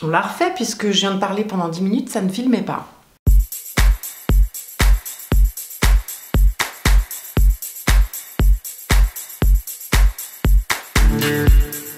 On la refait puisque je viens de parler pendant 10 minutes, ça ne filmait pas.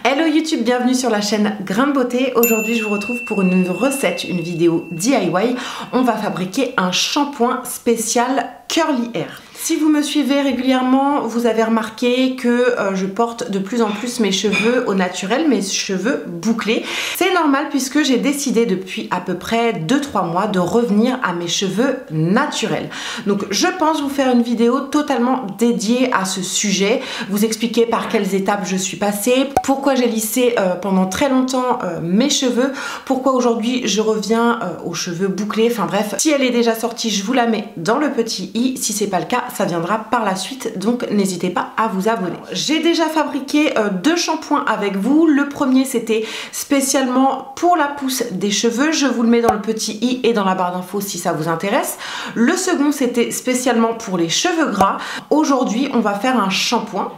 Hello YouTube, bienvenue sur la chaîne Grain de Beauté. Aujourd'hui je vous retrouve pour une recette, une vidéo DIY. On va fabriquer un shampoing spécial curly hair. Si vous me suivez régulièrement, vous avez remarqué que je porte de plus en plus mes cheveux au naturel, mes cheveux bouclés. C'est normal puisque j'ai décidé depuis à peu près 2-3 mois de revenir à mes cheveux naturels. Donc je pense vous faire une vidéo totalement dédiée à ce sujet, vous expliquer par quelles étapes je suis passée, pourquoi j'ai lissé pendant très longtemps mes cheveux, pourquoi aujourd'hui je reviens aux cheveux bouclés, enfin bref. Si elle est déjà sortie, je vous la mets dans le petit i, si c'est pas le cas, ça viendra par la suite, donc n'hésitez pas à vous abonner. J'ai déjà fabriqué 2 shampoings avec vous. Le premier c'était spécialement pour la pousse des cheveux, je vous le mets dans le petit i et dans la barre d'infos si ça vous intéresse. Le second c'était spécialement pour les cheveux gras. Aujourd'hui on va faire un shampoing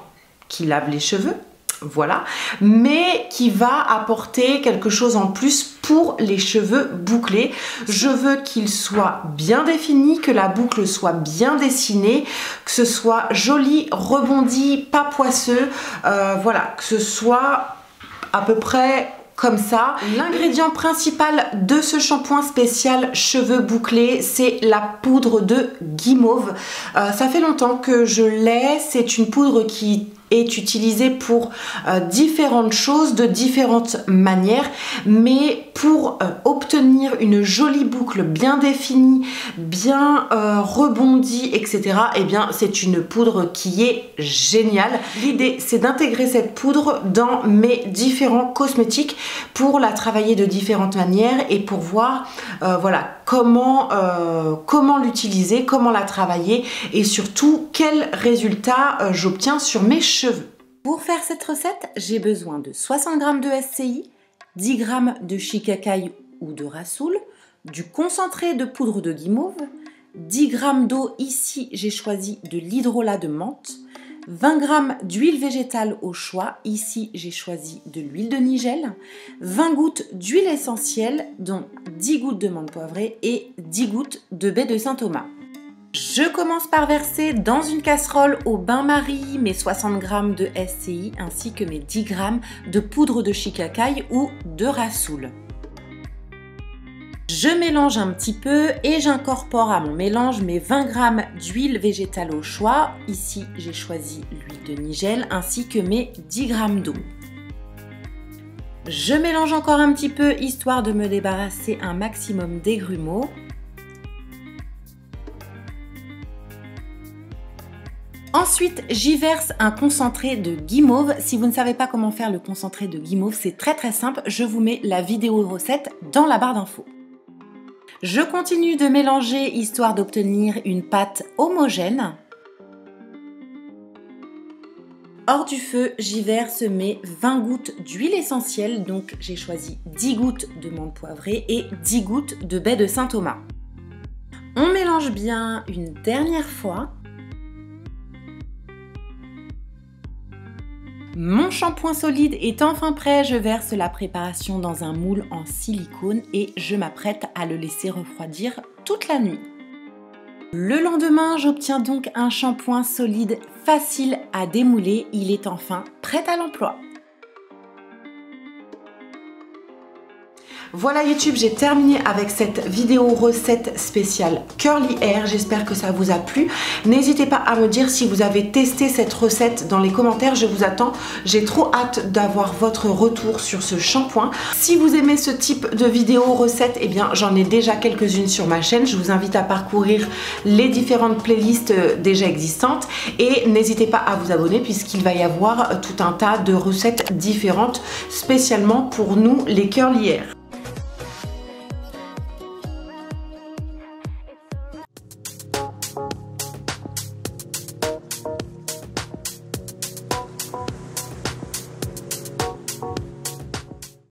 qui lave les cheveux, voilà, mais qui va apporter quelque chose en plus pour les cheveux bouclés. Je veux qu'il soit bien défini, que la boucle soit bien dessinée, que ce soit joli, rebondi, pas poisseux, voilà, que ce soit à peu près comme ça. L'ingrédient principal de ce shampoing spécial cheveux bouclés, c'est la poudre de guimauve. Ça fait longtemps que je l'ai, c'est une poudre qui est utilisée pour différentes choses, de différentes manières, mais pour obtenir une jolie boucle bien définie, bien rebondie, etc., eh bien c'est une poudre qui est géniale. L'idée c'est d'intégrer cette poudre dans mes différents cosmétiques pour la travailler de différentes manières et pour voir voilà, comment l'utiliser, comment la travailler et surtout quels résultats j'obtiens sur mes cheveux. Pour faire cette recette, j'ai besoin de 60 g de SCI, 10 g de shikakai ou de rassoul, du concentré de poudre de guimauve, 10 g d'eau, ici j'ai choisi de l'hydrolat de menthe, 20 g d'huile végétale au choix, ici j'ai choisi de l'huile de nigel, 20 gouttes d'huile essentielle, dont 10 gouttes de menthe poivrée et 10 gouttes de baie de Saint-Thomas. Je commence par verser dans une casserole au bain-marie mes 60 g de SCI ainsi que mes 10 g de poudre de shikakai ou de rassoul. Je mélange un petit peu et j'incorpore à mon mélange mes 20 g d'huile végétale au choix. Ici, j'ai choisi l'huile de nigel ainsi que mes 10 g d'eau. Je mélange encore un petit peu histoire de me débarrasser un maximum des grumeaux. Ensuite, j'y verse un concentré de guimauve. Si vous ne savez pas comment faire le concentré de guimauve, c'est très simple. Je vous mets la vidéo recette dans la barre d'infos. Je continue de mélanger histoire d'obtenir une pâte homogène. Hors du feu, j'y verse mes 20 gouttes d'huile essentielle. Donc j'ai choisi 10 gouttes de menthe poivrée et 10 gouttes de baie de Saint-Thomas. On mélange bien une dernière fois. Mon shampoing solide est enfin prêt, je verse la préparation dans un moule en silicone et je m'apprête à le laisser refroidir toute la nuit. Le lendemain, j'obtiens donc un shampoing solide facile à démouler, il est enfin prêt à l'emploi. Voilà YouTube, j'ai terminé avec cette vidéo recette spéciale curly hair. J'espère que ça vous a plu. N'hésitez pas à me dire si vous avez testé cette recette dans les commentaires. Je vous attends. J'ai trop hâte d'avoir votre retour sur ce shampoing. Si vous aimez ce type de vidéo recette, eh bien j'en ai déjà quelques-unes sur ma chaîne. Je vous invite à parcourir les différentes playlists déjà existantes et n'hésitez pas à vous abonner puisqu'il va y avoir tout un tas de recettes différentes spécialement pour nous les curly hair.